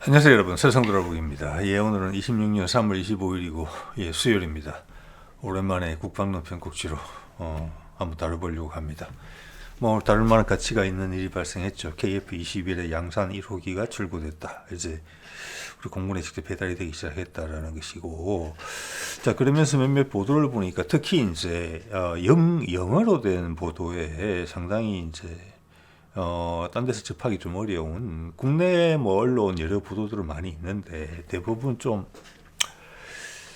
안녕하세요 여러분, 세상돌아보기입니다. 오늘은 26년 3월 25일이고 수요일입니다. 오랜만에 국방론편 꼭지로 한번 다뤄보려고 합니다. 오늘 다룰 만한 가치가 있는 일이 발생했죠. KF-21의 양산 1호기가 출고됐다. 이제 우리 공군에 직접 배달이 되기 시작했다라는 것이고, 자 그러면서 몇몇 보도를 보니까 특히 이제 영어로 된 보도에 상당히 이제 딴 데서 접하기 좀 어려운 국내 언론 여러 보도들은 많이 있는데 대부분 좀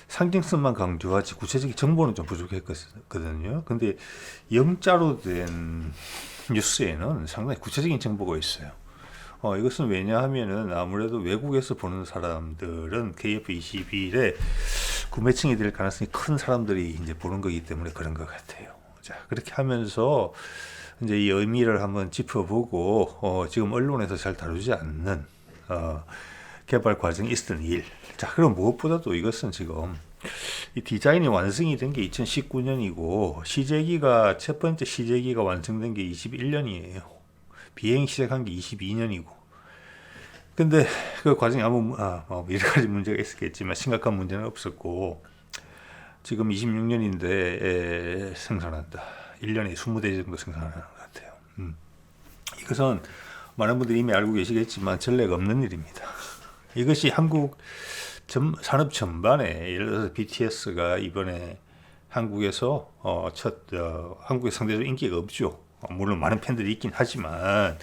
상징성만 강조하지 구체적인 정보는 좀 부족했거든요. 근데 영자로 된 뉴스에는 상당히 구체적인 정보가 있어요. 이것은 왜냐하면은 아무래도 외국에서 보는 사람들은 KF-21의 구매층이 될 가능성이 큰 사람들이 이제 보는 거기 때문에 그런 것 같아요. 자, 그렇게 하면서 이제 이 의미를 한번 짚어보고 지금 언론에서 잘 다루지 않는 개발 과정이 있었던 일. 자, 그럼 무엇보다도 이것은 지금 이 디자인이 완성이 된 게 2019년이고 첫 번째 시제기가 완성된 게 21년이에요. 비행 시작한 게 22년이고. 근데 그 과정에 여러 가지 문제가 있었겠지만 심각한 문제는 없었고 지금 26년인데 생산한다. 1년에 20대 정도 생산하는 것 같아요. 이것은 많은 분들이 이미 알고 계시겠지만 전례가 없는 일입니다. 이것이 한국 산업 전반에, 예를 들어서 BTS가 이번에 한국에서 한국에 상대적으로 인기가 없죠. 물론 많은 팬들이 있긴 하지만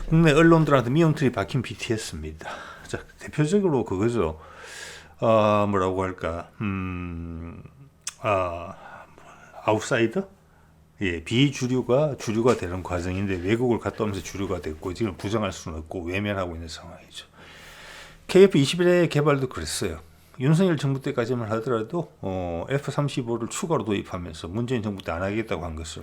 국내 언론들한테 미움틀이 박힌 BTS입니다. 자, 대표적으로 그거죠. 뭐라고 할까? 아웃사이더? 비주류가 주류가 되는 과정인데 외국을 갔다 오면서 주류가 됐고 지금 부정할 수는 없고 외면하고 있는 상황이죠. KF-21의 개발도 그랬어요. 윤석열 정부 때까지만 하더라도 F-35를 추가로 도입하면서 문재인 정부 때 안 하겠다고 한 것을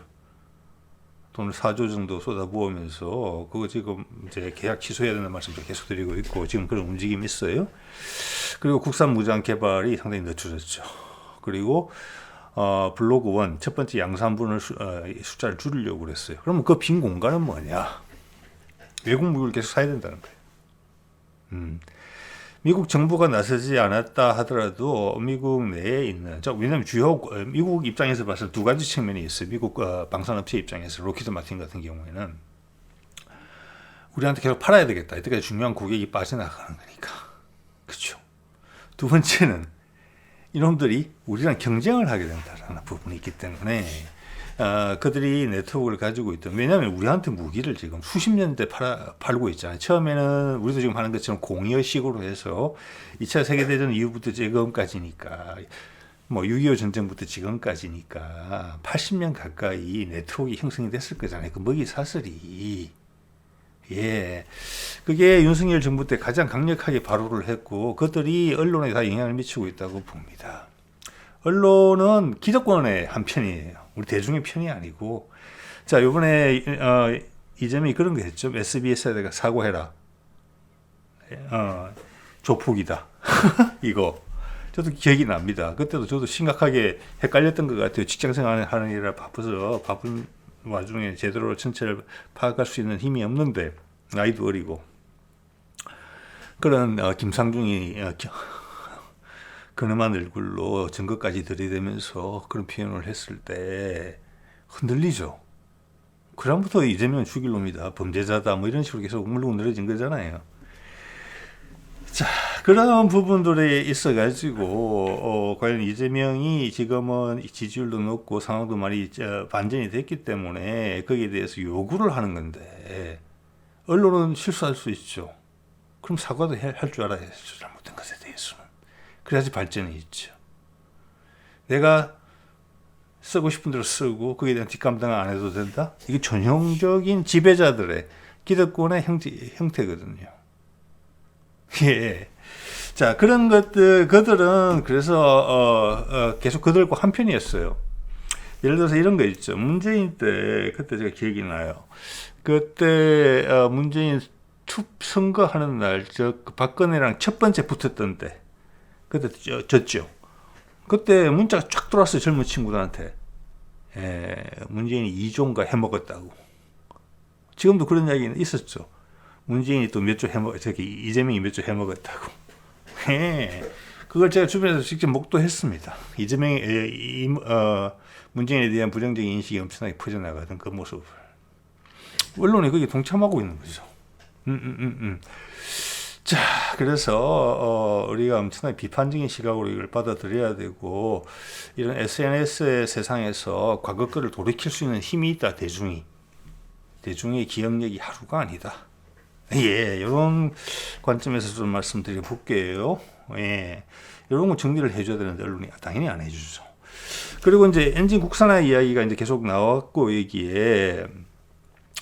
돈을 4조 정도 쏟아부으면서 그거 지금 이제 계약 취소해야 된다는 말씀도 계속 드리고 있고 지금 그런 움직임이 있어요. 그리고 국산 무장 개발이 상당히 늦춰졌죠. 그리고 블록 1 첫 번째 양산분을 숫자를 줄이려고 그랬어요. 그러면 그 빈 공간은 뭐냐? 외국 무기를 계속 사야 된다는 거예요. 미국 정부가 나서지 않았다 하더라도 미국 내에 있는, 왜냐하면 미국 입장에서 봤을 때 두 가지 측면이 있어요. 미국 방산업체 입장에서 로키드 마틴 같은 경우에는 우리한테 계속 팔아야 되겠다. 이때까지 중요한 고객이 빠져나가는 거니까. 그렇죠. 두 번째는 이놈들이 우리랑 경쟁을 하게 된다는 부분이 있기 때문에 그들이 네트워크를 가지고 있던, 왜냐하면 우리한테 무기를 지금 수십 년대 팔고 있잖아요. 처음에는 우리도 지금 하는 것처럼 공여식으로 해서 2차 세계대전 이후부터 지금까지니까 6.25 전쟁부터 지금까지니까 80년 가까이 네트워크가 형성이 됐을 거잖아요. 그 먹이 사슬이. 그게 윤석열 정부 때 가장 강력하게 발호를 했고 그들이 언론에 다 영향을 미치고 있다고 봅니다. 언론은 기득권의 한 편이에요. 우리 대중의 편이 아니고. 자, 이번에 이재명이 그런 거 했죠. SBS에다가 사과해라. 조폭이다. 이거 저도 기억이 납니다. 그때도 저도 심각하게 헷갈렸던 것 같아요. 직장생활 하는 일이라 바쁜 와중에 제대로 전체를 파악할 수 있는 힘이 없는데 나이도 어리고 그런 김상중이 근엄한 얼굴로 증거까지 들이대면서 그런 표현을 했을 때 흔들리죠. 그다음부터 이재명은 죽일 놈이다, 범죄자다, 이런 식으로 계속 물고 늘어진 거잖아요. 자, 그런 부분들이 있어가지고 과연 이재명이 지금은 지지율도 높고 상황도 많이 반전이 됐기 때문에 거기에 대해서 요구를 하는 건데 언론은 실수할 수 있죠. 그럼 사과도 할 줄 알아야죠. 잘못된 것에 대해서는. 그래야지 발전이 있죠. 내가 쓰고 싶은 대로 쓰고 거기에 대한 뒷감당 안 해도 된다? 이게 전형적인 지배자들의 기득권의 형태거든요. 자, 그런 그들은 그래서 계속 그들과 한편이었어요. 예를 들어서 이런 거 있죠. 문재인 때, 그때 제가 기억이 나요. 그때 문재인 선거하는 날, 박근혜랑 첫 번째 붙었던 때, 그때 졌죠. 그때 문자가 쫙 들어왔어요. 젊은 친구들한테. 문재인이 2조인가 해먹었다고. 지금도 그런 이야기는 있었죠. 문재인이 또 몇 조 이재명이 몇 조 해먹었다고. 예. 그걸 제가 주변에서 직접 목도했습니다. 문재인에 대한 부정적인 인식이 엄청나게 퍼져나가던 그 모습을. 언론이 거기에 동참하고 있는 거죠. 자, 그래서 우리가 엄청나게 비판적인 시각으로 이걸 받아들여야 되고, 이런 SNS의 세상에서 과거 거를 돌이킬 수 있는 힘이 있다. 대중의 기억력이 하루가 아니다. 예, 이런 관점에서 좀 말씀드려 볼게요. 예, 이런 거 정리를 해줘야 되는데 언론이 당연히 안 해주죠. 그리고 이제 엔진 국산화 이야기가 이제 계속 나왔고, 여기에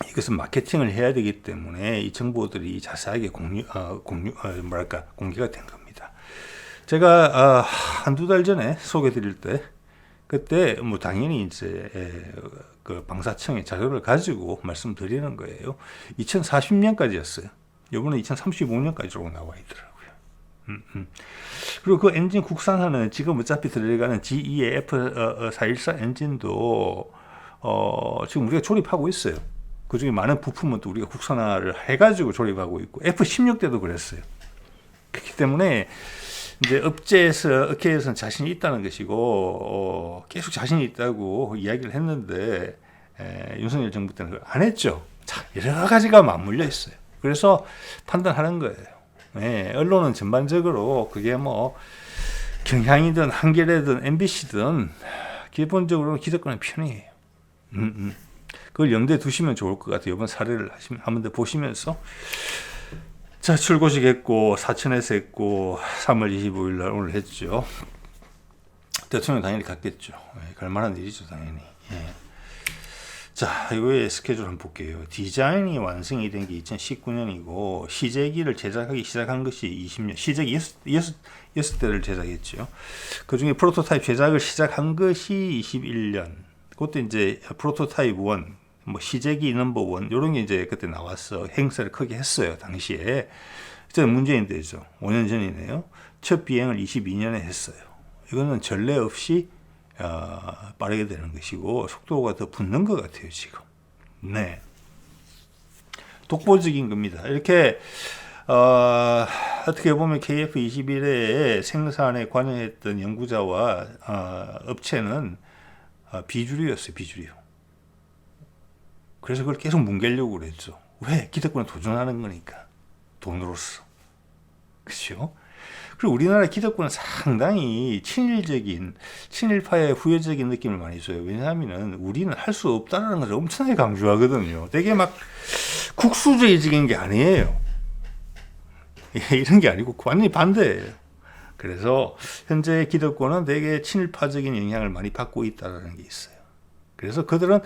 이것은 마케팅을 해야 되기 때문에 이 정보들이 자세하게 공개가 된 겁니다. 제가 한두 달 전에 소개드릴 때, 그때 뭐 당연히 이제 그 방사청의 자료를 가지고 말씀드리는 거예요. 2040년까지였어요. 이번에 2035년까지로 나와 있더라고요. 그리고 그 엔진 국산화는 지금 어차피 들어가는 GE의 F414 엔진도 지금 우리가 조립하고 있어요. 그 중에 많은 부품은 또 우리가 국산화를 해가지고 조립하고 있고, F16 때도 그랬어요. 그렇기 때문에 이제 업계에서는 자신이 있다는 것이고, 계속 자신이 있다고 이야기를 했는데, 윤석열 정부 때는 그걸 안 했죠. 자, 여러 가지가 맞물려 있어요. 그래서 판단하는 거예요. 언론은 전반적으로 그게 뭐 경향이든 한겨레든 MBC든 기본적으로 기득권의 편이에요. 그걸 염두에 두시면 좋을 것 같아요. 이번 사례를 한번 더 보시면서. 자, 출고식 했고, 사천에서 했고, 3월 25일 날 오늘 했죠. 대통령 당연히 갔겠죠. 갈만한 일이죠, 당연히. 자, 이거의 스케줄 한번 볼게요. 디자인이 완성이 된 게 2019년이고, 시제기를 제작하기 시작한 것이 20년, 시제기 6대를 제작했죠. 그 중에 프로토타입 제작을 시작한 것이 21년. 그때 이제 프로토타입 1, 뭐 시제기 넘버 1, 이런 게 이제 그때 나왔어. 행사를 크게 했어요, 당시에. 그때 문재인 때죠. 5년 전이네요. 첫 비행을 22년에 했어요. 이거는 전례 없이 빠르게 되는 것이고, 속도가 더 붙는 것 같아요, 지금. 네. 독보적인 겁니다. 이렇게, 어떻게 보면 KF-21의 생산에 관여했던 연구자와 업체는 비주류였어요, 비주류. 그래서 그걸 계속 뭉개려고 그랬죠. 왜? 기득권에 도전하는 거니까. 돈으로서. 그렇죠? 그리고 우리나라 기득권은 상당히 친일파의 후예적인 느낌을 많이 줘요. 왜냐하면 우리는 할 수 없다는 것을 엄청나게 강조하거든요. 되게 막 국수주의적인 게 아니에요. 이런 게 아니고 완전히 반대예요. 그래서 현재 기득권은 되게 친일파적인 영향을 많이 받고 있다는 게 있어요. 그래서 그들은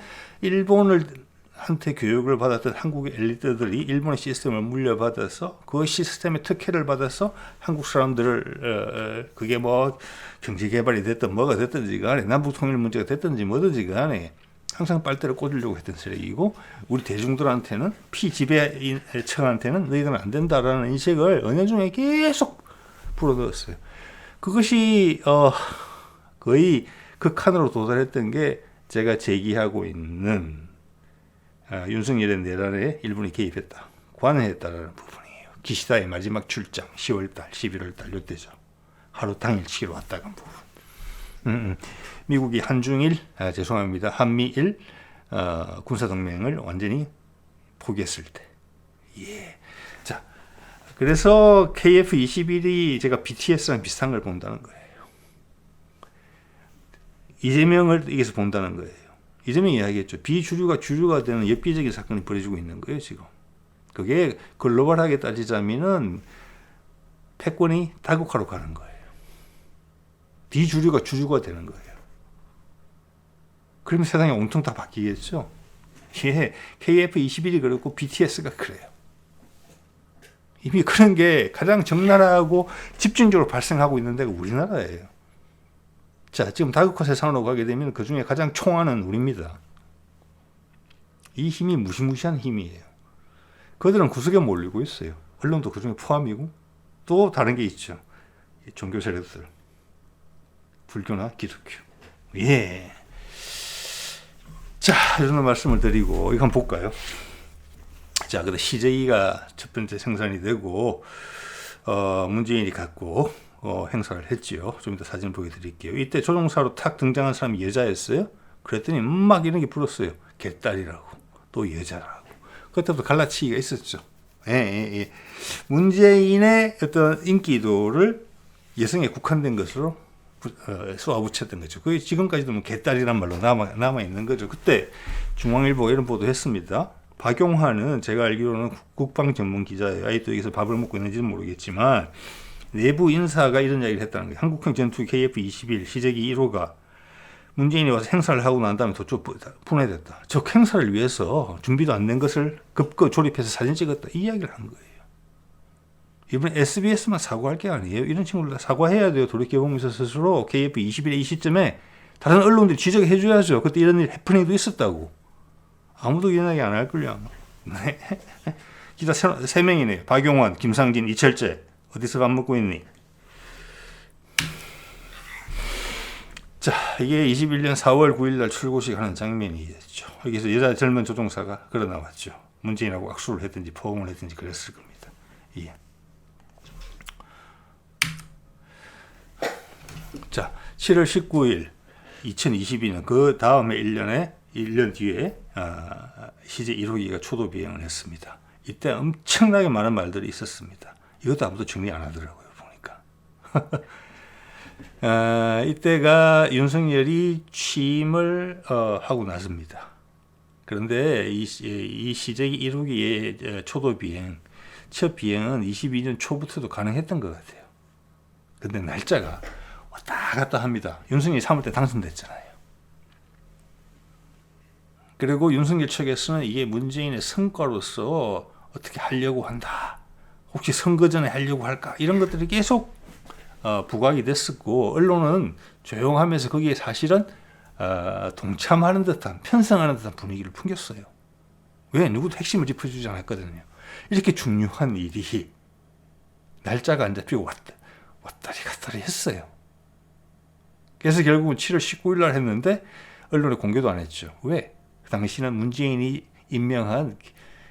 한테 교육을 받았던 한국의 엘리트들이 일본의 시스템을 물려받아서 그 시스템의 특혜를 받아서 한국 사람들을 그게 뭐 경제개발이 됐든 뭐가 됐든지 간에 남북통일 문제가 됐든지 뭐든지 간에 항상 빨대를 꽂으려고 했던 세력이고, 우리 대중들한테는 피지배층한테는 너희들은 안 된다라는 인식을 은연중에 계속 불어넣었어요. 그것이 거의 극한으로 도달했던 게 제가 제기하고 있는 윤석열의 내란에 일본이 개입했다, 관여했다라는 부분이에요. 기시다의 마지막 출장 10월달, 11월달 이때죠. 하루 당일치기로 왔다 간 부분. 미국이 한미일 군사동맹을 완전히 포기했을 때. 예. 자, 그래서 KF-21이 제가 BTS랑 비슷한 걸 본다는 거예요. 이재명을 여기서 본다는 거예요. 이재명이 이야기했죠. 비주류가 주류가 되는 엽기적인 사건이 벌어지고 있는 거예요, 지금. 그게 글로벌하게 따지자면은 패권이 다국화로 가는 거예요. 비주류가 주류가 되는 거예요. 그러면 세상이 온통 다 바뀌겠죠. 예, KF-21이 그렇고 BTS가 그래요. 이미 그런 게 가장 적나라하고 집중적으로 발생하고 있는 데가 우리나라예요. 자, 지금 다국화 세상으로 가게 되면 그 중에 가장 총알은 우리입니다. 이 힘이 무시무시한 힘이에요. 그들은 구석에 몰리고 있어요. 언론도 그 중에 포함이고, 또 다른 게 있죠. 종교 세력들. 불교나 기독교. 예. 자, 이런 말씀을 드리고, 이거 한번 볼까요? 자, 근데 CJ가 첫 번째 생산이 되고 문재인이 갖고 행사를 했지요. 좀 이따 사진 보여드릴게요. 이때 조종사로 탁 등장한 사람이 여자였어요. 그랬더니 막 이런 게 불었어요. 개딸이라고, 또 여자라고. 그때부터 갈라치기가 있었죠. 예. 문재인의 어떤 인기도를 여성에 국한된 것으로 쏘아붙였던 거죠. 그게 지금까지도 뭐 개딸이란 말로 남아 있는 거죠. 그때 중앙일보가 이런 보도했습니다. 박용환은 제가 알기로는 국방 전문 기자예요. 아직도 여기서 밥을 먹고 있는지는 모르겠지만 내부 인사가 이런 이야기를 했다는 거예요. 한국형 전투기 KF-21 시제기 1호가 문재인이 와서 행사를 하고 난 다음에 도쪽 분해됐다. 저 행사를 위해서 준비도 안 된 것을 급거 조립해서 사진 찍었다. 이 이야기를 한 거예요. 이번에 SBS만 사과할 게 아니에요. 이런 친구들 다 사과해야 돼요. 돌이켜보면서 스스로 KF-21의 이 시점에 다른 언론들이 지적해 줘야죠. 그때 이런 일 해프닝도 있었다고. 아무도 이야기 안 할걸요, 아마. 네. 기자 3명이네요. 박용환, 김상진, 이철재. 어디서 밥 먹고 있니? 자, 이게 21년 4월 9일 날 출고식 하는 장면이었죠. 여기서 여자 젊은 조종사가 걸어 나왔죠. 문재인하고 악수를 했든지 포옹을 했든지 그랬을 겁니다. 예. 자, 7월 19일 2022년 그 다음에 1년 뒤에 시제 1호기가 초도 비행을 했습니다. 이때 엄청나게 많은 말들이 있었습니다. 이것도 아무도 정리 안 하더라고요, 보니까. 이때가 윤석열이 취임을 하고 나섭니다. 그런데 이 시제기 1호기의 초도 비행, 첫 비행은 22년 초부터도 가능했던 것 같아요. 근데 날짜가 왔다 갔다 합니다. 윤석열이 3월 때 당선됐잖아요. 그리고 윤석열 측에서는 이게 문재인의 성과로서 어떻게 하려고 한다. 혹시 선거 전에 하려고 할까? 이런 것들이 계속 부각이 됐었고 언론은 조용하면서 거기에 사실은 동참하는 듯한 편성하는 듯한 분위기를 풍겼어요. 왜? 누구도 핵심을 짚어주지 않았거든요. 이렇게 중요한 일이 날짜가 안 잡히고 왔다리 갔다리 했어요. 그래서 결국은 7월 19일 날 했는데 언론에 공개도 안 했죠. 왜? 그 당시는 문재인이 임명한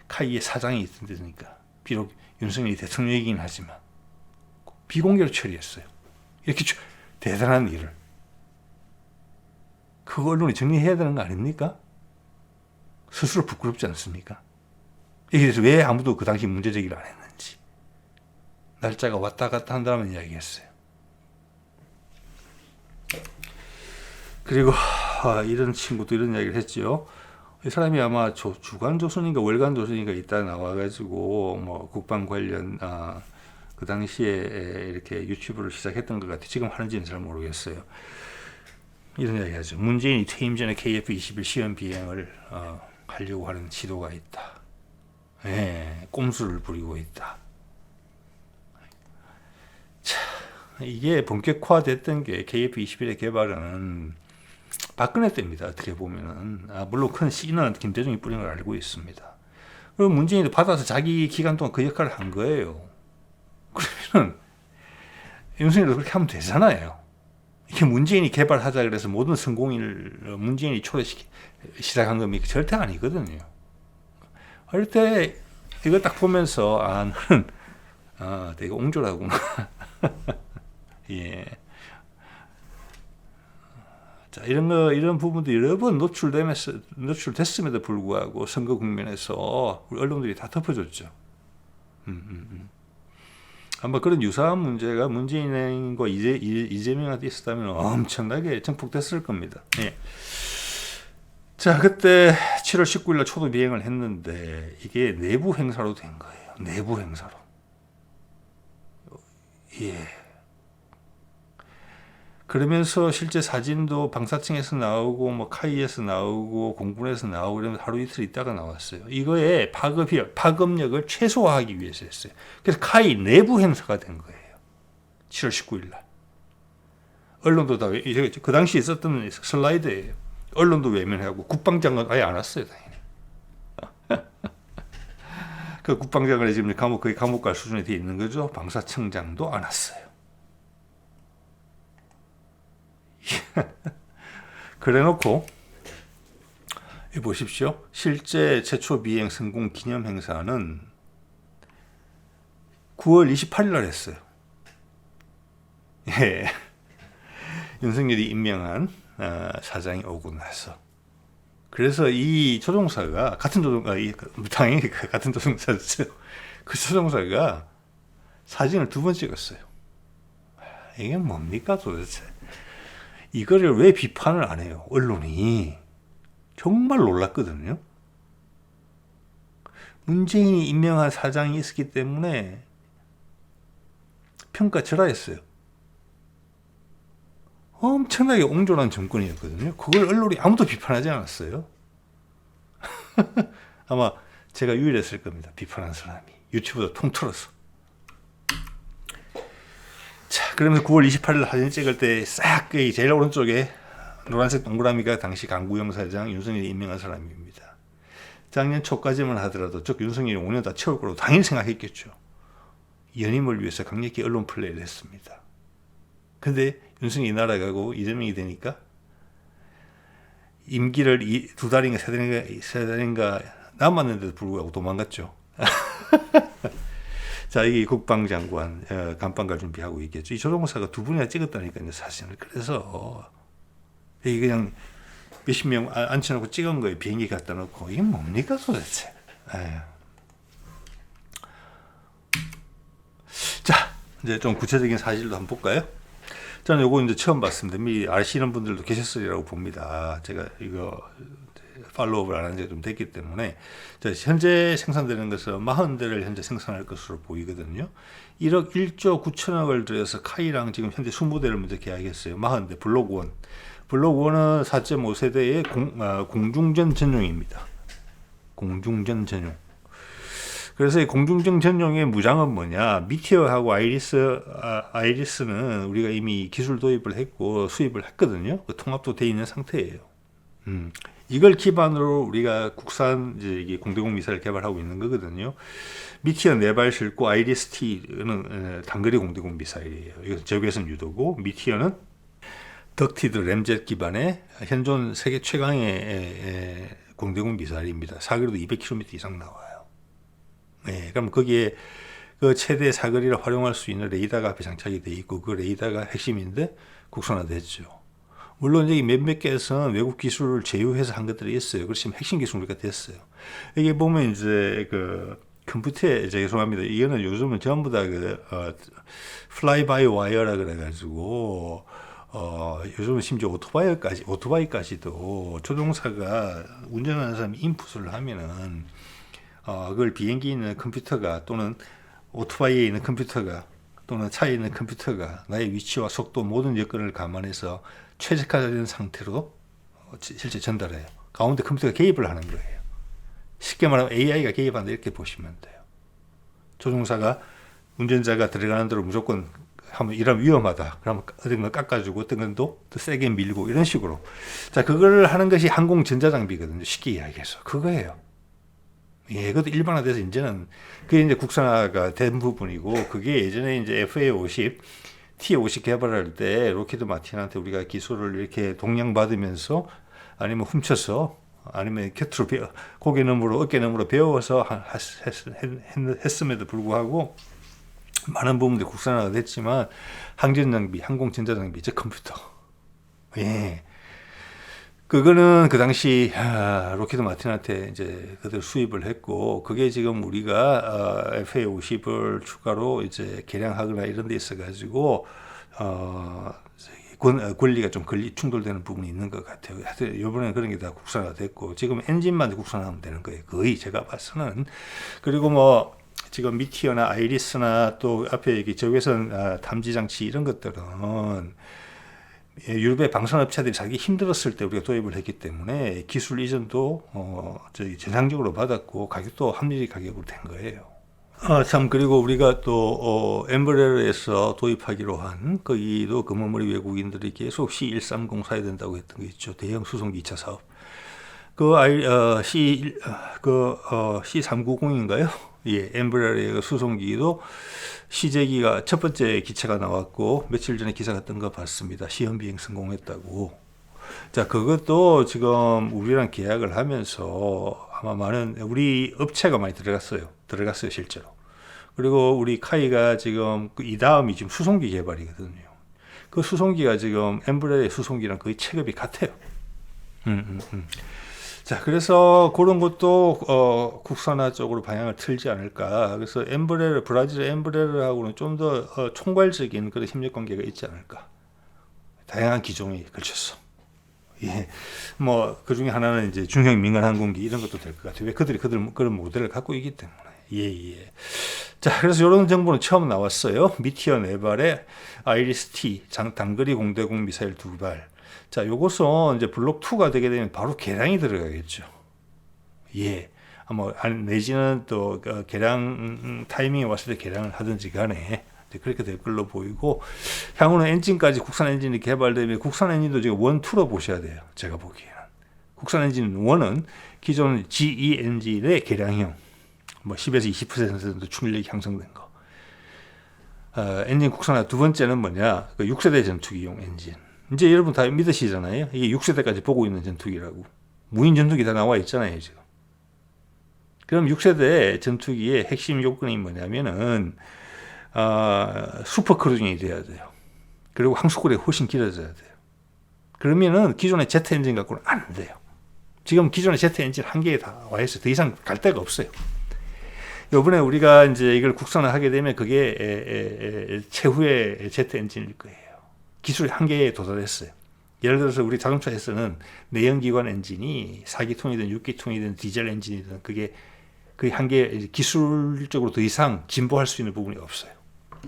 카이의 사장이 있던 데니까. 비록 윤석열이 대통령이긴 하지만 비공개로 처리했어요. 이렇게 대단한 일을. 그거 언론이 정리해야 되는 거 아닙니까? 스스로 부끄럽지 않습니까? 이게 그래서 왜 아무도 그 당시 문제제기를 안 했는지. 날짜가 왔다 갔다 한다면 이야기했어요. 그리고 이런 친구도 이런 이야기를 했죠. 이 사람이 아마 주간조선인가 월간조선인가 이따 나와가지고 뭐 국방 관련 그 당시에 이렇게 유튜브를 시작했던 것 같아요. 지금 하는지는 잘 모르겠어요. 이런 이야기 하죠. 문재인이 퇴임 전에 KF-21 시험 비행을 하려고 하는 시도가 있다. 예, 꼼수를 부리고 있다. 자, 이게 본격화됐던 게 KF-21의 개발은 박근혜 때입니다. 어떻게 보면은 물론 큰 C는 김대중이 뿌린 걸 알고 있습니다. 그리고 문재인도 받아서 자기 기간 동안 그 역할을 한 거예요. 그러면은 윤석열도 그렇게 하면 되잖아요. 이게 문재인이 개발하자 그래서 모든 성공을 문재인이 시작한 겁니까? 절대 아니거든요. 어릴 때 이거 딱 보면서 나는 되게 옹졸하구나. 예. 자, 이런 부분도 여러 번 노출됐음에도 불구하고 선거 국면에서 우리 언론들이 다 덮어줬죠. 아마 그런 유사한 문제가 문재인과 이재명한테 있었다면 엄청나게 증폭됐을 겁니다. 예. 자, 그때 7월 19일 날 초도 비행을 했는데 이게 내부 행사로 된 거예요. 내부 행사로. 예. 그러면서 실제 사진도 방사청에서 나오고 뭐 카이에서 나오고 공군에서 나오고 이러면서 하루 이틀 있다가 나왔어요. 이거에 파급력을 최소화하기 위해서 했어요. 그래서 카이 내부 행사가 된 거예요. 7월 19일 날. 언론도 다 그 당시에 있었던 슬라이드예요. 언론도 외면하고 국방장관 아예 안 왔어요, 당연히. 그 국방장관이 지금 거의 감옥 갈 수준에 돼 있는 거죠. 방사청장도 안 왔어요. 그래놓고 이 보십시오. 실제 최초 비행 성공 기념 행사는 9월 28일 날 했어요. 예. 윤석열이 임명한 사장이 오고 나서. 그래서 이 조종사가 당연히 같은 조종사였죠. 그 조종사가 사진을 2번 찍었어요. 이게 뭡니까 도대체? 이거를 왜 비판을 안 해요? 언론이. 정말 놀랐거든요. 문재인이 임명한 사장이 있었기 때문에 평가절하했어요. 엄청나게 옹졸한 정권이었거든요. 그걸 언론이 아무도 비판하지 않았어요. 아마 제가 유일했을 겁니다. 비판한 사람이. 유튜브도 통틀어서. 자, 그러면 9월 28일 사진 찍을 때 싹 제일 오른쪽에 노란색 동그라미가 당시 강구영 사장 윤석열이 임명한 사람입니다. 작년 초까지만 하더라도 즉 윤석열이 5년 다 채울 거라고 당연히 생각했겠죠. 연임을 위해서 강력히 언론 플레이를 했습니다. 근데 윤석열이 날아가고 이재명이 되니까 임기를 2달인가 3달인가 남았는데도 불구하고 도망갔죠. 자, 이게 국방장관 감방갈 준비하고 있겠죠. 이 조종사가 2분이나 찍었다니까요, 사진을. 그래서 이게 그냥 몇십 명 앉혀놓고 찍은 거예요. 비행기 갖다 놓고. 이게 뭡니까 도대체. 에휴. 자, 이제 좀 구체적인 사실도 한번 볼까요? 저는 요거 이제 처음 봤습니다. 미리 아시는 분들도 계셨으리라고 봅니다. 제가 이거 팔로우업을 안 한 지가 좀 됐기 때문에. 자, 현재 생산되는 것은 40대를 현재 생산할 것으로 보이거든요. 1억 1조 9천억을 들여서 카이랑 지금 현재 20대를 먼저 계약했어요. 40대 블록 1. 블록 1은 4.5세대의 공중전 전용입니다. 공중전 전용. 그래서 이 공중전 전용의 무장은 뭐냐? 미티어하고 아이리스는 우리가 이미 기술 도입을 했고 수입을 했거든요. 그 통합도 돼 있는 상태예요. 이걸 기반으로 우리가 국산 이제 공대공 미사일 개발하고 있는 거거든요. 미티어 4발 싣고 아이리스 T는 단거리 공대공 미사일이에요. 이것은 적외선 유도고 미티어는 덕티드 램젯 기반의 현존 세계 최강의 공대공 미사일입니다. 사거리도 200km 이상 나와요. 네, 그럼 거기에 그 최대 사거리를 활용할 수 있는 레이더가 앞에 장착이 되어 있고 그 레이더가 핵심인데 국산화됐죠. 물론 여기 몇몇 개에서는 외국 기술을 제휴해서 한 것들이 있어요. 그렇지만 핵심 기술이 됐어요. 여기 보면 이제 그 컴퓨터에 죄송합니다. 이거는 요즘은 전부 다 fly by wire라 그래가지고 요즘은 심지어 오토바이까지도 조종사가 운전하는 사람이 인풋을 하면은 그걸 비행기에 있는 컴퓨터가 또는 오토바이에 있는 컴퓨터가 또는 차에 있는 컴퓨터가 나의 위치와 속도 모든 여건을 감안해서 최적화된 상태로 실제 전달해요. 가운데 컴퓨터가 개입을 하는 거예요. 쉽게 말하면 AI가 개입한다 이렇게 보시면 돼요. 조종사가 운전자가 들어가는 대로 무조건 하면 이러면 위험하다. 그러면 어떤 걸 깎아주고 어떤 건 또 세게 밀고 이런 식으로. 자, 그걸 하는 것이 항공 전자장비거든요. 쉽게 이야기해서. 그거예요. 예, 그것도 일반화돼서 이제는 그게 이제 국산화가 된 부분이고 그게 예전에 이제 FA-50, T-50 개발할 때 로키드 마틴한테 우리가 기술을 이렇게 동양받으면서 아니면 훔쳐서 아니면 곁으로 고개너머로 어깨너머로 배워서 했음에도 불구하고 많은 부분들이 국산화가 됐지만 항전장비, 항공전자장비, 즉 컴퓨터. 예. 그거는 그 당시 로키드 마틴한테 이제 그들 수입을 했고 그게 지금 우리가 FA-50을 추가로 이제 개량하거나 이런 데 있어가지고 권리가 좀 충돌되는 부분이 있는 것 같아요. 하여튼 이번에 그런 게 다 국산화 됐고 지금 엔진만 국산화하면 되는 거예요. 거의 제가 봐서는. 그리고 뭐 지금 미티어나 아이리스나 또 앞에 여기 적외선 탐지 장치 이런 것들은 유럽의 방산업체들이 자기 힘들었을 때 우리가 도입을 했기 때문에 기술 이전도 전향적으로 받았고 가격도 합리적 가격으로 된 거예요. 참 그리고 우리가 또 엠브레러에서 도입하기로 한 거기도 금호머리 외국인들이 계속 C130 사야 된다고 했던 게 있죠. 대형 수송기 2차 사업. C390인가요? 예, 엠브레러의 수송기도 시제기가 첫 번째 기체가 나왔고 며칠 전에 기사가 뜬 거 봤습니다. 시험 비행 성공했다고. 자, 그것도 지금 우리랑 계약을 하면서 아마 많은 우리 업체가 많이 들어갔어요, 실제로. 그리고 우리 카이가 지금 이 다음이 지금 수송기 개발이거든요. 그 수송기가 지금 엠브레의 수송기랑 거의 체급이 같아요. 자, 그래서 그런 것도 국산화 쪽으로 방향을 틀지 않을까. 그래서 브라질 엠브레르하고는 좀 더 총괄적인 그런 협력 관계가 있지 않을까. 다양한 기종에 걸쳤어. 예, 뭐 그 중에 하나는 이제 중형 민간 항공기 이런 것도 될 것 같아요. 왜 그들이 그런 모델을 갖고 있기 때문에. 예. 자, 그래서 이런 정보는 처음 나왔어요. 미티어 네발의 아이리스-T 단거리 공대공 미사일 2발. 자, 요것은 이제 블록 2가 되게 되면 바로 개량이 들어가겠죠. 예. 뭐 내지는 또 개량 타이밍이 왔을 때 개량을 하든지 간에 그렇게 될 걸로 보이고, 향후는 엔진까지 국산 엔진이 개발되면 국산 엔진도 지금 1, 2로 보셔야 돼요. 제가 보기에는 국산 엔진 1은 기존 GE 엔진의 개량형, 뭐 10에서 20% 정도 출력이 향상된 거. 엔진 국산화 두 번째는 뭐냐? 그 6세대 전투기용 엔진. 이제 여러분 다 믿으시잖아요. 이게 6세대까지 보고 있는 전투기라고. 무인 전투기 다 나와 있잖아요, 지금. 그럼 6세대 전투기의 핵심 요건이 뭐냐면은 슈퍼 크루징이 돼야 돼요. 그리고 항속거리가 훨씬 길어져야 돼요. 그러면은 기존의 제트 엔진 갖고는 안 돼요. 지금 기존의 제트 엔진 한계에 다 와 있어요. 더 이상 갈 데가 없어요. 이번에 우리가 이제 이걸 국산화하게 되면 그게 최후의 제트 엔진일 거예요. 기술 한계에 도달했어요. 예를 들어서 우리 자동차에서는 내연기관 엔진이 4기통이든 6기통이든 디젤 엔진이든 그게 그 한계 기술적으로 더 이상 진보할 수 있는 부분이 없어요.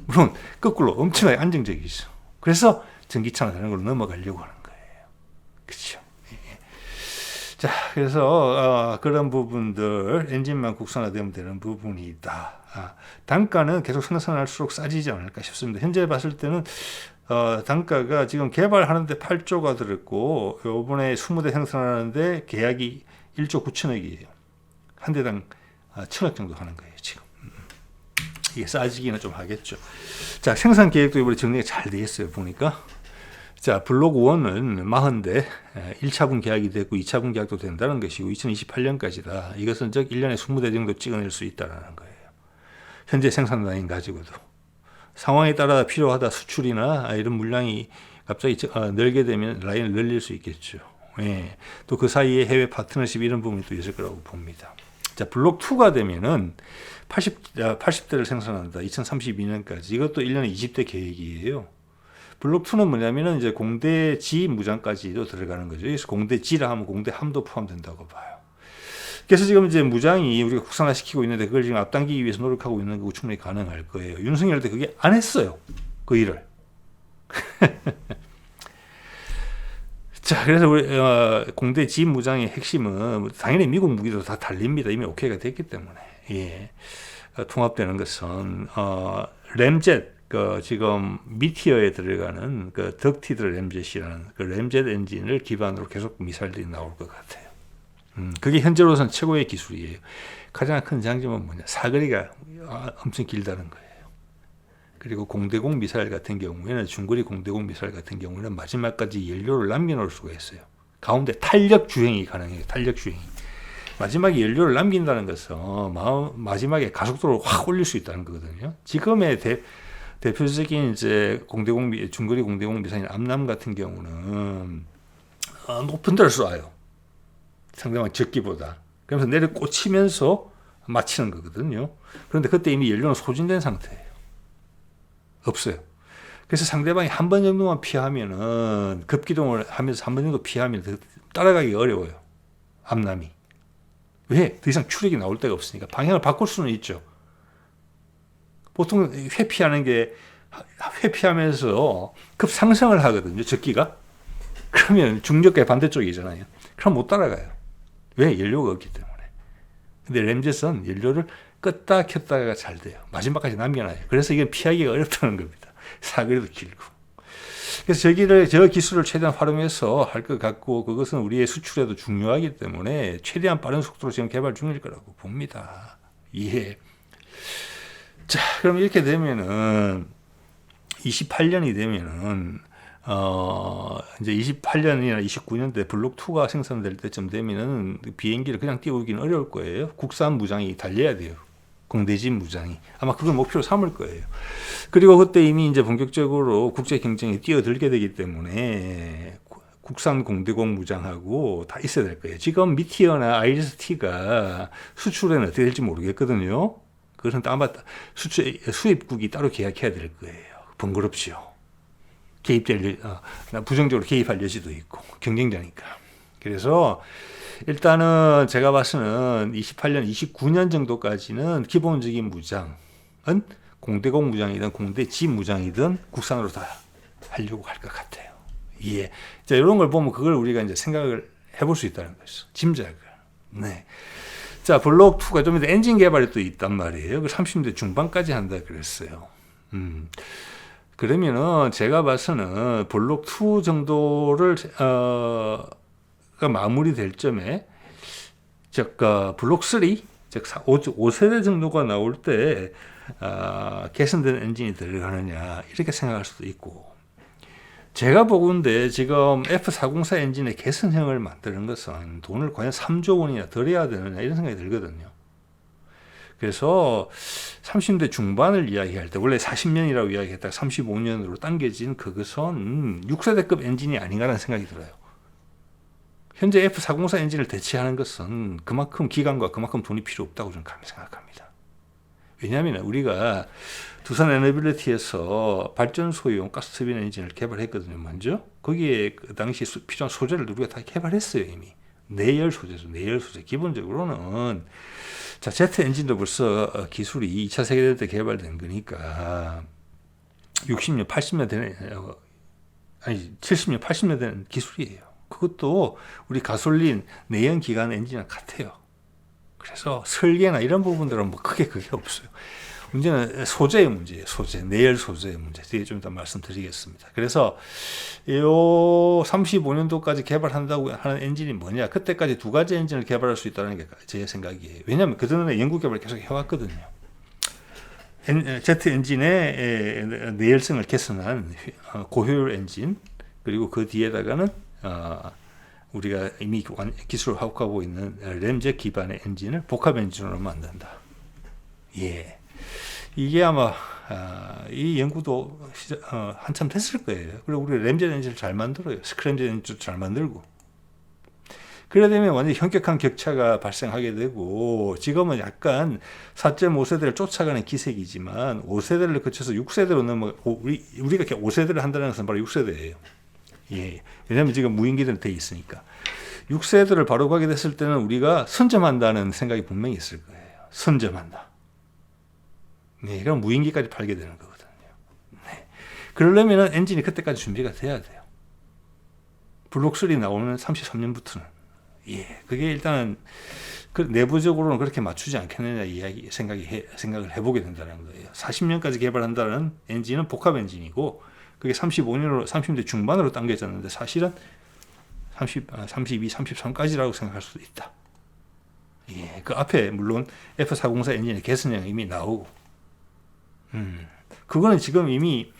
물론 거꾸로 엄청나게 안정적이죠. 그래서 전기차나 다른 걸로 넘어가려고 하는 거예요. 그렇죠? 자, 그래서 그런 부분들 엔진만 국산화되면 되는 부분이다. 단가는 계속 생산할수록 싸지지 않을까 싶습니다. 현재 봤을 때는 단가가 지금 개발하는데 8조가 들었고 이번에 20대 생산하는데 계약이 1조 9천억이에요. 한 대당 1,000억 정도 하는 거예요, 지금. 이게 싸지기는 좀 하겠죠. 자, 생산 계획도 이번에 정리가 잘 돼 있어요, 보니까. 자, 블록 1은 40대 1차분 계약이 됐고 2차분 계약도 된다는 것이고 2028년까지다. 이것은 즉 1년에 20대 정도 찍어낼 수 있다는 거예요. 현재 생산 라인 가지고도. 상황에 따라 필요하다 수출이나 이런 물량이 갑자기 늘게 되면 라인을 늘릴 수 있겠죠. 예. 또 그 사이에 해외 파트너십 이런 부분이 또 있을 거라고 봅니다. 자, 블록 2가 되면은 80대를 생산한다. 2032년까지. 이것도 1년에 20대 계획이에요. 블록 2는 뭐냐면은 이제 공대지 무장까지도 들어가는 거죠. 그래서 공대지라 하면 공대함도 포함된다고 봐요. 그래서 지금 이제 무장이 우리가 국산화 시키고 있는데 그걸 지금 앞당기기 위해서 노력하고 있는 거고 충분히 가능할 거예요. 윤석열 때 그게 안 했어요. 그 일을. 자, 그래서 우리 공대 지휘 무장의 핵심은 당연히 미국 무기도 다 달립니다. 이미 오케이가 됐기 때문에. 예. 통합되는 것은 램젯 지금 미티어에 들어가는 그 덕티드 램젯이라는 그 램젯 엔진을 기반으로 계속 미사일들이 나올 것 같아요. 그게 현재로서는 최고의 기술이에요. 가장 큰 장점은 뭐냐? 사거리가 엄청 길다는 거예요. 그리고 공대공 미사일 같은 경우에는 중거리 공대공 미사일 같은 경우는 마지막까지 연료를 남겨놓을 수가 있어요. 가운데 탄력 주행이 가능해요. 탄력 주행이. 마지막에 연료를 남긴다는 것은 마지막에 가속도를 확 올릴 수 있다는 거거든요. 지금의 대표적인 이제 중거리 공대공 미사일 암람 같은 경우는 높은 데를 쏴요. 상대방 적기보다. 그러면서 내려 꽂히면서 맞히는 거거든요. 그런데 그때 이미 연료는 소진된 상태예요. 없어요. 그래서 상대방이 한 번 정도만 피하면은 급기동을 하면서 한 번 정도 피하면 따라가기 어려워요. 암람이. 왜? 더 이상 추력이 나올 데가 없으니까. 방향을 바꿀 수는 있죠. 보통 회피하는 게 회피하면서 급상승을 하거든요. 적기가. 그러면 중력계 반대쪽이잖아요. 그럼 못 따라가요. 왜? 연료가 없기 때문에. 근데 램젯은 연료를 껐다 켰다가 잘 돼요. 마지막까지 남겨놔요. 그래서 이게 피하기가 어렵다는 겁니다. 사거리도 길고. 그래서 저 기술을 최대한 활용해서 할 것 같고, 그것은 우리의 수출에도 중요하기 때문에 최대한 빠른 속도로 지금 개발 중일 거라고 봅니다. 예. 자, 그럼 이렇게 되면은 28년이 되면은 이제 28년이나 29년대 블록 2가 생산될 때쯤 되면은 비행기를 그냥 띄우기는 어려울 거예요. 국산 무장이 달려야 돼요. 공대진 무장이. 아마 그걸 목표로 삼을 거예요. 그리고 그때 이미 이제 본격적으로 국제 경쟁에 뛰어들게 되기 때문에 국산 공대공 무장하고 다 있어야 될 거예요. 지금 미티어나 아이리스-T가 수출에는 어떻게 될지 모르겠거든요. 그것은 아마 수입국이 따로 계약해야 될 거예요. 번거롭지요. 부정적으로 개입할 여지도 있고 경쟁자니까. 그래서 일단은 제가 봐서는 28년, 29년 정도까지는 기본적인 무장은 공대공 무장이든 공대지 무장이든 국산으로 다 하려고 할 것 같아요. 예. 자, 이런 걸 보면 그걸 우리가 이제 생각을 해볼 수 있다는 거죠. 짐작을. 네. 자, 블록 2가 좀 이따 엔진 개발이 또 있단 말이에요. 그 30대 중반까지 한다 그랬어요. 그러면은 제가 봐서는 블록 2 정도를 마무리될 점에 즉 블록 3 즉 5세대 정도가 나올 때 개선된 엔진이 들어가느냐 이렇게 생각할 수도 있고, 제가 보건대 지금 F404 엔진의 개선형을 만드는 것은 돈을 과연 3조 원이나 덜 해야 되느냐 이런 생각이 들거든요. 그래서 30대 중반을 이야기할 때 원래 40년이라고 이야기했다가 35년으로 당겨진 그것은 6세대급 엔진이 아닌가라는 생각이 들어요. 현재 F404 엔진을 대체하는 것은 그만큼 기간과 그만큼 돈이 필요 없다고 저는 생각합니다. 왜냐하면 우리가 두산 에너빌리티에서 발전소용 가스터빈 엔진을 개발했거든요. 먼저 거기에 그 당시 필요한 소재를 우리가 다 개발했어요. 이미 내열 소재죠. 내열 소재. 기본적으로는 자, 제트 엔진도 벌써 기술이 2차 세계대전 때 개발된 거니까 60년, 80년 되는, 아니 70년, 80년 된 기술이에요. 그것도 우리 가솔린 내연 기관 엔진이랑 같아요. 그래서 설계나 이런 부분들은 뭐 크게 그게 없어요. 문제는 소재의 문제예요. 소재, 내열 소재의 문제. 뒤에 좀 이따 말씀드리겠습니다. 그래서 요 35년도까지 개발한다고 하는 엔진이 뭐냐? 그때까지 두 가지 엔진을 개발할 수 있다는 게 제 생각이에요. 왜냐하면 그전에 연구 개발을 계속 해왔거든요. 제트 엔진의 내열성을 개선한 고효율 엔진, 그리고 그 뒤에다가는 우리가 이미 기술을 확보하고 있는 램젯 기반의 엔진을 복합 엔진으로 만든다. 예. 이게 아마 이 연구도 한참 됐을 거예요. 그리고 우리 램젯 엔진을 잘 만들어요. 스크램젯 엔진도 잘 만들고. 그러다 보면 완전히 현격한 격차가 발생하게 되고, 지금은 약간 4.5세대를 쫓아가는 기색이지만 5세대를 거쳐서 6세대로 우리가 이렇게 5세대를 한다는 것은 바로 6세대예요. 예. 왜냐하면 지금 무인기들은 돼 있으니까. 6세대를 바로 가게 됐을 때는 우리가 선점한다는 생각이 분명히 있을 거예요. 선점한다. 네, 그럼 무인기까지 팔게 되는 거거든요. 네. 그러려면 엔진이 그때까지 준비가 돼야 돼요. 블록 3 나오는 33년부터는. 예, 그게 일단은 내부적으로는 그렇게 맞추지 않겠느냐 생각을 해보게 된다는 거예요. 40년까지 개발한다는 엔진은 복합 엔진이고, 그게 30대 중반으로 당겨졌는데 사실은 32, 33까지라고 생각할 수도 있다. 예, 그 앞에 물론 F404 엔진의 개선형이 이미 나오고, 그거는 지금 이미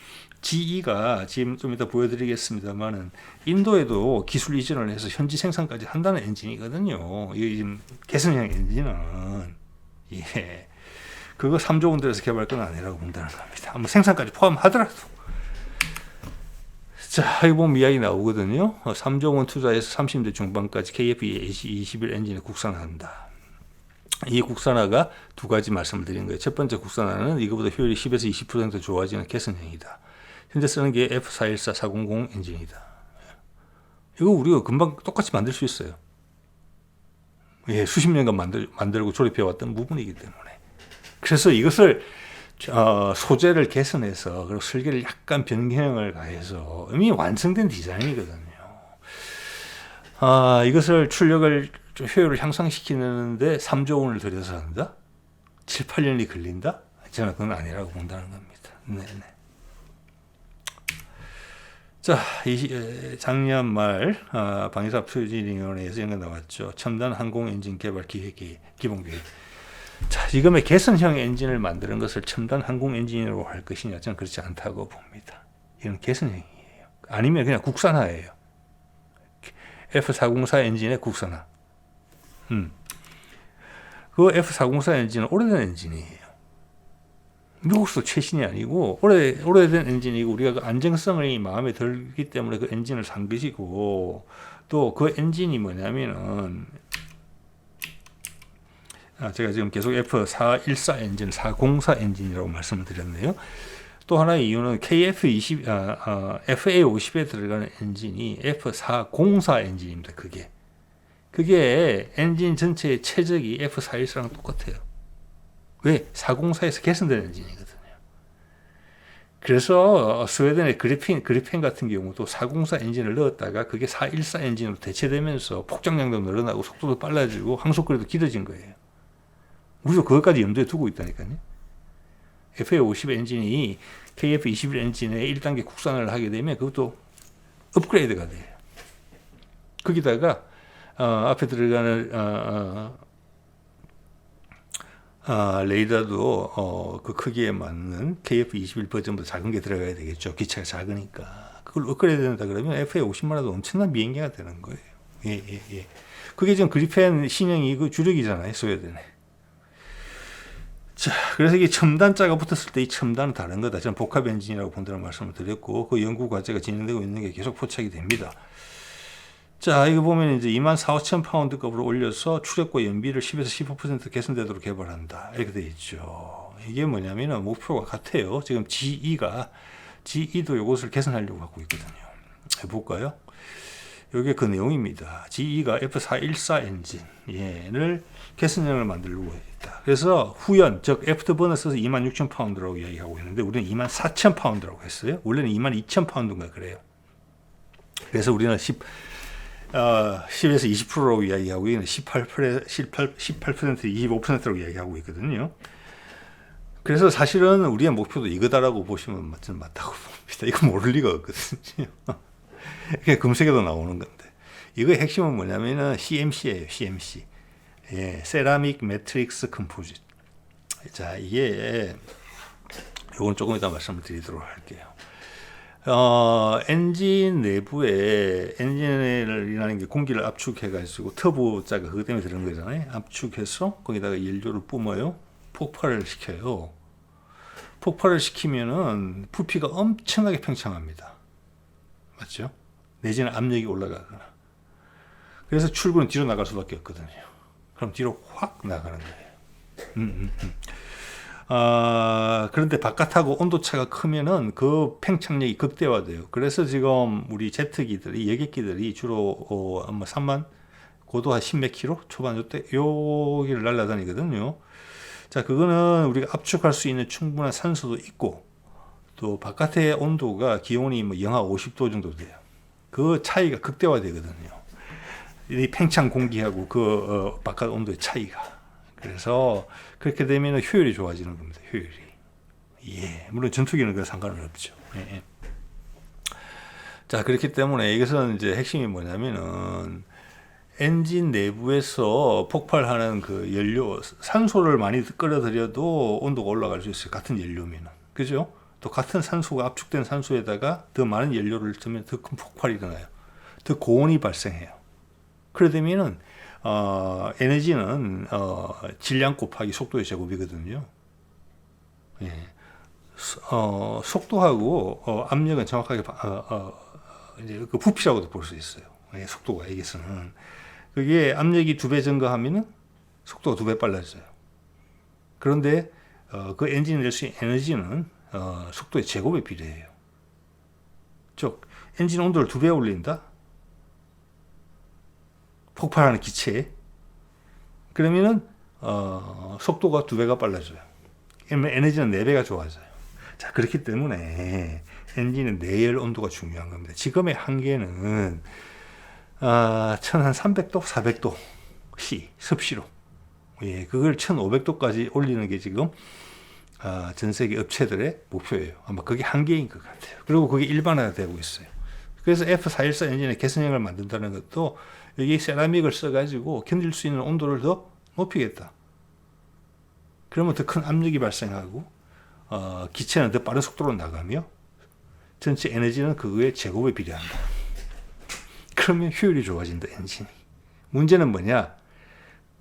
GE가 지금 좀 이따 보여드리겠습니다만은 인도에도 기술 이전을 해서 현지 생산까지 한다는 엔진이거든요. 이 지금 개선형 엔진은 예, 그거 3조 원 들여서 개발 건 아니라고 본다는 겁니다. 뭐 생산까지 포함하더라도. 자, 여기 보면 이야기 나오거든요. 3조 원 투자해서 30대 중반까지 KF21 엔진을 국산화한다. 이 국산화가 두 가지 말씀을 드린 거예요. 첫 번째 국산화는 이거보다 효율이 10에서 20% 좋아지는 개선형이다. 현재 쓰는 게 F414, 400 엔진이다. 이거 우리가 금방 똑같이 만들 수 있어요. 예, 수십 년간 만들고 조립해왔던 부분이기 때문에. 그래서 이것을 소재를 개선해서 그리고 설계를 약간 변경을 가해서 이미 완성된 디자인이거든요. 이것을 출력을 좀 효율을 향상시키는데 3조 원을 들여서 한다? 7, 8년이 걸린다? 저는 그건 아니라고 본다는 겁니다. 네네. 자, 작년 말 방위사업 추진위원회에서 연관 나왔죠. 첨단 항공 엔진 개발 기본 계획. 자, 지금의 개선형 엔진을 만드는 것을 첨단 항공 엔진이라고 할 것이냐? 저는 그렇지 않다고 봅니다. 이건 개선형이에요. 아니면 그냥 국산화예요. F404 엔진의 국산화. 그 F404 엔진은 오래된 엔진이에요. 미국도 최신이 아니고 오래된 엔진이고 우리가 그 안정성이 마음에 들기 때문에 그 엔진을 산 것이고 또 그 엔진이 뭐냐면은 제가 지금 계속 F414 엔진, 404 엔진이라고 말씀을 드렸네요. 또 하나의 이유는 FA50에 들어가는 엔진이 F404 엔진입니다. 그게 엔진 전체의 최적이 F414랑 똑같아요. 왜? 404에서 개선된 엔진이거든요. 그래서 스웨덴의 그리펜 같은 경우도 404 엔진을 넣었다가 그게 414 엔진으로 대체되면서 폭장량도 늘어나고 속도도 빨라지고 항속거리도 길어진 거예요. 우리도 그것까지 염두에 두고 있다니까요. FA50 엔진이 KF21 엔진에 1단계 국산을 하게 되면 그것도 업그레이드가 돼요. 거기다가 앞에 들어가는 레이더도 그 크기에 맞는 KF21 버전보다 작은 게 들어가야 되겠죠. 기체가 작으니까. 그걸 업그레이드 된다 그러면 FA50만 해도 엄청난 비행기가 되는 거예요. 예. 그게 지금 그리펜 신형이 그 주력이잖아요. 스웨덴에. 자, 그래서 이게 첨단자가 붙었을 때 이 첨단은 다른 거다. 저는 복합 엔진이라고 본다는 말씀을 드렸고, 그 연구 과제가 진행되고 있는 게 계속 포착이 됩니다. 자, 이거 보면 이제 24,000 파운드 급으로 올려서 추력과 연비를 10에서 15% 개선되도록 개발한다. 이렇게 돼 있죠. 이게 뭐냐면은 목표가 같아요. 지금 GE도 이것을 개선하려고 하고 있거든요. 해볼까요? 이게 그 내용입니다. GE가 F414 엔진 얘를 개선형을 만들려고 했다. 그래서 후연, 즉 애프터버너 써서 26,000 파운드라고 이야기하고 있는데 우리는 24,000 파운드라고 했어요. 원래는 22,000 파운드인가 그래요. 그래서 우리는 10에서 20%라고 이야기하고 있는 18%, 25%라고 이야기하고 있거든요. 그래서 사실은 우리의 목표도 이거다라고 보시면 맞다고 봅니다. 이거 모를 리가 없거든요. 그게 검색에도 나오는 건데. 이거의 핵심은 뭐냐면은 CMC예요, CMC. 예, 세라믹 매트릭스 컴포짓. 자, 이게 요건 조금 이따 말씀을 드리도록 할게요. 엔진 내부에 엔진이라는 게 공기를 압축해가지고 터보자가 그것 때문에 들어간 거잖아요. 압축해서 거기다가 연료를 뿜어요. 폭발을 시켜요. 폭발을 시키면은 부피가 엄청나게 팽창합니다. 맞죠? 내지는 압력이 올라가거나. 그래서 출구는 뒤로 나갈 수밖에 없거든요. 그럼 뒤로 확 나가는 거예요. 그런데 바깥하고 온도차가 크면은 그 팽창력이 극대화돼요. 그래서 지금 우리 제트기들이, 여객기들이 주로 아마 3만, 고도 한 10몇 킬로 초반 요때 여기를 날아다니거든요. 자, 그거는 우리가 압축할 수 있는 충분한 산소도 있고, 또 바깥의 온도가 기온이 뭐 영하 50도 정도 돼요. 그 차이가 극대화되거든요. 이 팽창 공기하고 그 바깥 온도의 차이가. 그래서 그렇게 되면 효율이 좋아지는 겁니다. 효율이. 예, 물론 전투기는 그 상관은 없죠. 예. 자, 그렇기 때문에 이것은 이제 핵심이 뭐냐면은 엔진 내부에서 폭발하는 그 연료, 산소를 많이 끌어들여도 온도가 올라갈 수 있어요. 같은 연료면은. 그죠? 또 같은 산소가 압축된 산소에다가 더 많은 연료를 넣으면 더 큰 폭발이 일어나요. 더 고온이 발생해요. 그러다 보면은 에너지는 질량 곱하기 속도의 제곱이거든요. 예. 속도하고 압력은 정확하게 이제 그 부피라고도 볼 수 있어요. 예, 속도가 여기서는 그게 압력이 2배 증가하면은 속도가 2배 빨라져요. 그런데 그 엔진이 낼 수 있는 에너지는 속도의 제곱에 비례해요. 즉 엔진 온도를 2배 올린다. 폭발하는 기체에 그러면은 속도가 2배가 빨라져요. 에너지는 4배가 좋아져요. 자, 그렇기 때문에 엔진의 내열 온도가 중요한 겁니다. 지금의 한계는 1300도, 400도 C, 습시로. 예, 그걸 1500도까지 올리는 게 지금 전 세계 업체들의 목표예요. 아마 그게 한계인 것 같아요. 그리고 그게 일반화되고 있어요. 그래서 F414 엔진의 개선형을 만든다는 것도 여기 세라믹을 써가지고 견딜 수 있는 온도를 더 높이겠다. 그러면 더 큰 압력이 발생하고 기체는 더 빠른 속도로 나가며 전체 에너지는 그거의 제곱에 비례한다. 그러면 효율이 좋아진다, 엔진이. 문제는 뭐냐?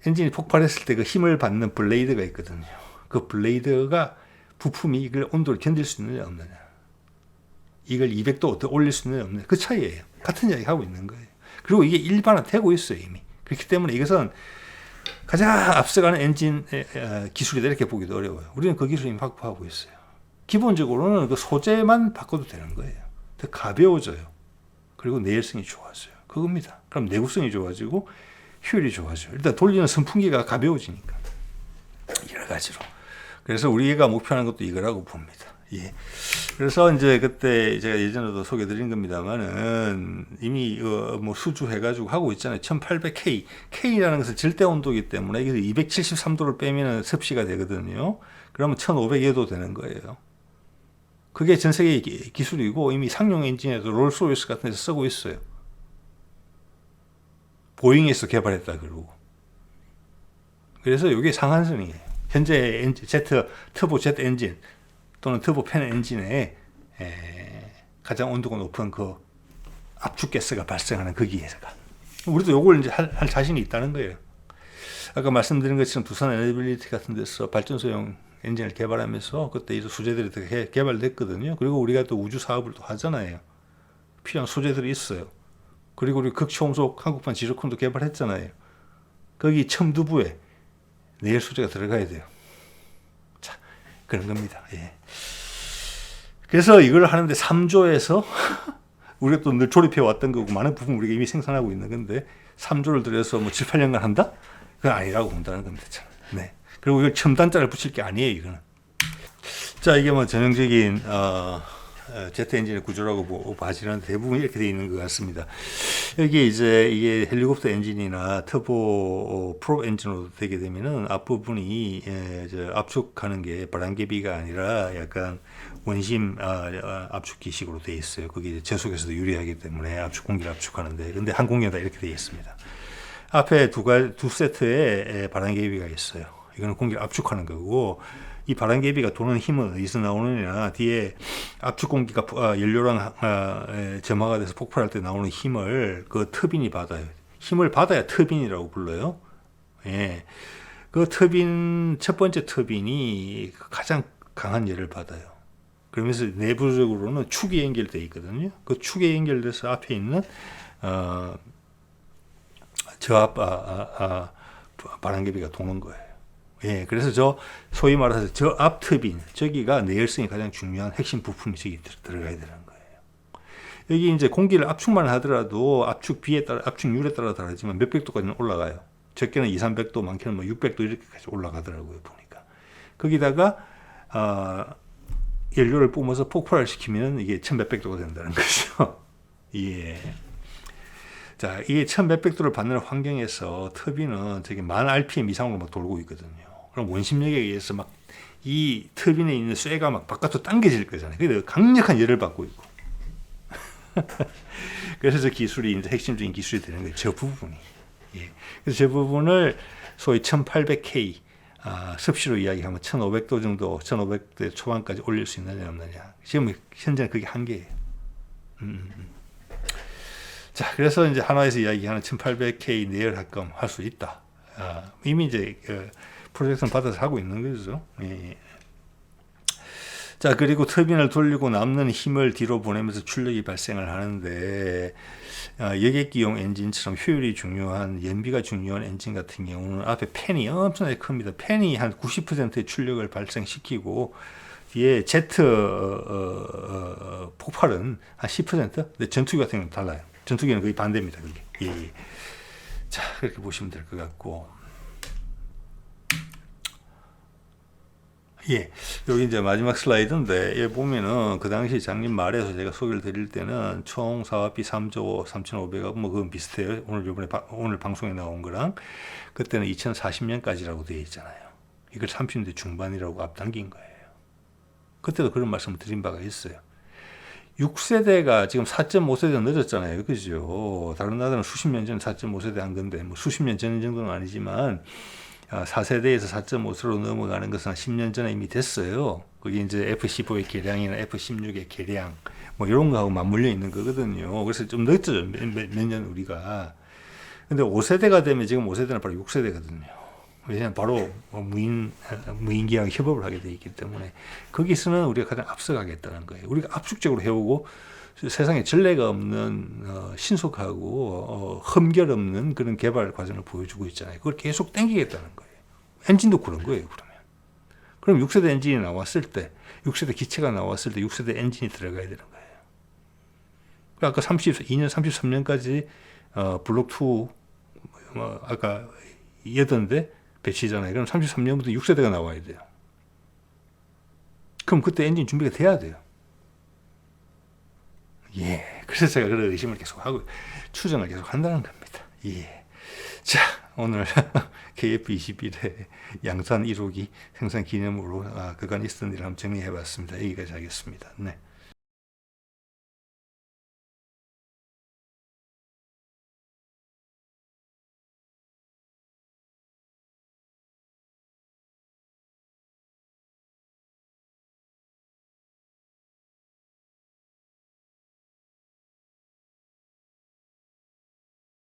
엔진이 폭발했을 때 그 힘을 받는 블레이드가 있거든요. 그 블레이드가 부품이 이걸 온도를 견딜 수 있느냐 없느냐. 이걸 200도 더 올릴 수 있느냐 없느냐. 그 차이예요. 같은 이야기 하고 있는 거예요. 그리고 이게 일반화되고 있어요, 이미. 그렇기 때문에 이것은 가장 앞서가는 엔진 기술이다 이렇게 보기도 어려워요. 우리는 그 기술을 이미 확보하고 있어요. 기본적으로는 그 소재만 바꿔도 되는 거예요. 더 가벼워져요. 그리고 내열성이 좋아져요. 그겁니다. 그럼 내구성이 좋아지고 효율이 좋아져요. 일단 돌리는 선풍기가 가벼워지니까. 여러 가지로. 그래서 우리가 목표하는 것도 이거라고 봅니다. 예. 그래서 이제 그때 제가 예전에도 소개드린 겁니다만은 이미 뭐 수주해가지고 하고 있잖아요. 1800K. K라는 것은 절대 온도이기 때문에 이게 273도를 빼면 섭씨가 되거든요. 그러면 1500여도 되는 거예요. 그게 전 세계 기술이고 이미 상용 엔진에도 롤스로이스 같은 데서 쓰고 있어요. 보잉에서 개발했다 그러고. 그래서 이게 상한선이에요. 현재 터보 제트 엔진 또는 터보 팬 엔진에 가장 온도가 높은 그 압축 가스가 발생하는 거기에서가 우리도 요걸 이제 할 자신이 있다는 거예요. 아까 말씀드린 것처럼 두산 에너빌리티 같은 데서 발전소용 엔진을 개발하면서 그때 이제 소재들이 개발됐거든요. 그리고 우리가 또 우주 사업을 또 하잖아요. 필요한 소재들이 있어요. 그리고 우리 극초음속 한국판 지르콘도 개발했잖아요. 거기 첨두부에 내열 소재가 들어가야 돼요. 자, 그런 겁니다. 예. 그래서 이걸 하는데 3조에서 우리가 또 늘 조립해 왔던 거고 많은 부분 우리가 이미 생산하고 있는 건데 3조를 들여서 뭐 7, 8년간 한다? 그건 아니라고 본다는 겁니다. 참. 네. 그리고 이걸 첨단자를 붙일 게 아니에요, 이거는. 자, 이게 뭐 전형적인 제트 엔진의 구조라고 봐지는 대부분 이렇게 되어 있는 것 같습니다. 여기 이제 이게 헬리콥터 엔진이나 터보 프롭 엔진으로 되게 되면은 앞부분이 압축하는 게 바람개비가 아니라 약간 원심 압축기식으로 되어 있어요. 그게 제속에서도 유리하기 때문에 공기를 압축하는데, 근데 항공기는 다 이렇게 되어 있습니다. 앞에 두 세트의 바람개비가 있어요. 이거는 공기를 압축하는 거고, 이 바람개비가 도는 힘은 어디서 나오느냐, 뒤에 압축 공기가 연료랑 점화가 돼서 폭발할 때 나오는 힘을 그 터빈이 받아요. 힘을 받아야 터빈이라고 불러요. 예. 그 터빈, 첫 번째 터빈이 가장 강한 열을 받아요. 그러면서 내부적으로는 축이 연결되어 있거든요. 그 축에 연결돼서 앞에 있는 저압 바람개비가 도는 거예요. 예, 그래서 소위 말해서 저 앞 터빈, 저기가 내열성이 가장 중요한 핵심 부품이 저기 들어가야 되는 거예요. 여기 이제 공기를 압축만 하더라도 압축률에 따라 다르지만 몇백 도까지는 올라가요. 적게는 200~300도, 많게는 뭐 600도 이렇게까지 올라가더라고요, 보니까. 거기다가 연료를 뿜어서 폭발을 시키면 이게 1000몇백 도가 된다는 거죠. 예. 자, 이게 1000몇백 도를 받는 환경에서 터빈은 저기 10,000rpm 이상으로 막 돌고 있거든요. 그럼 원심력에 의해서 막 이 터빈에 있는 쇠가 막 바깥으로 당겨질 거잖아요. 그래서 강력한 열을 받고 있고. 그래서 저 기술이 이제 핵심적인 기술이 되는 거예요. 저 부분이. 예. 그래서 저 부분을 소위 1800K, 섭씨로 이야기하면 1500도 정도, 1500도 초반까지 올릴 수 있느냐 없느냐. 지금 현재는 그게 한계예요. 자, 그래서 이제 한화에서 이야기하는 1800K 내열 합금 할 수 있다. 이미 이제 프로젝션 받아서 하고 있는 거죠. 예. 자, 그리고 터빈을 돌리고 남는 힘을 뒤로 보내면서 출력이 발생을 하는데, 여객기용 엔진처럼 효율이 중요한, 연비가 중요한 엔진 같은 경우는 앞에 팬이 엄청나게 큽니다. 팬이 한 90%의 출력을 발생시키고, 뒤에 제트 폭발은 한 10%? 근데 전투기 같은 경우는 달라요. 전투기는 거의 반대입니다. 그게. 예. 자, 그렇게 보시면 될 것 같고. 예. 여기 이제 마지막 슬라이드인데, 여기 보면은 그 당시 작년 말에서 제가 소개를 드릴 때는 총 사업비 3조 3,500억, 뭐 그건 비슷해요. 오늘 방송에 나온 거랑. 그때는 2040년까지라고 되어 있잖아요. 이걸 30년대 중반이라고 앞당긴 거예요. 그때도 그런 말씀을 드린 바가 있어요. 6세대가 지금 4.5세대 늦었잖아요. 그죠? 다른 나라는 수십 년 전에 4.5세대 한 건데, 뭐 수십 년 전 정도는 아니지만, 4세대에서 4.5세로 넘어가는 것은 한 10년 전에 이미 됐어요. 그게 이제 F15의 개량이나 F16의 개량 뭐 이런 거하고 맞물려 있는 거거든요. 그래서 좀 늦죠. 몇 년 우리가. 근데 5세대가 되면 지금 5세대는 바로 6세대거든요. 왜냐하면 바로 무인기하고 협업을 하게 돼 있기 때문에 거기서는 우리가 가장 앞서가겠다는 거예요. 우리가 압축적으로 해오고 세상에 전례가 없는 신속하고 흠결 없는 그런 개발 과정을 보여주고 있잖아요. 그걸 계속 당기겠다는 거예요. 엔진도 그런 거예요. 그럼 6세대 엔진이 나왔을 때 6세대 기체가 나왔을 때 6세대 엔진이 들어가야 되는 거예요. 아까 2년 33년까지 블록 2 아까 8대 배치잖아요. 그럼 33년부터 6세대가 나와야 돼요. 그럼 그때 엔진 준비가 돼야 돼요. 예. 그래서 제가 그런 의심을 계속하고 추정을 계속 한다는 겁니다. 예. 자, 오늘 KF21의 양산 1호기 생산 기념으로 그간 있었던 일을 한번 정리해 봤습니다. 여기까지 하겠습니다. 네.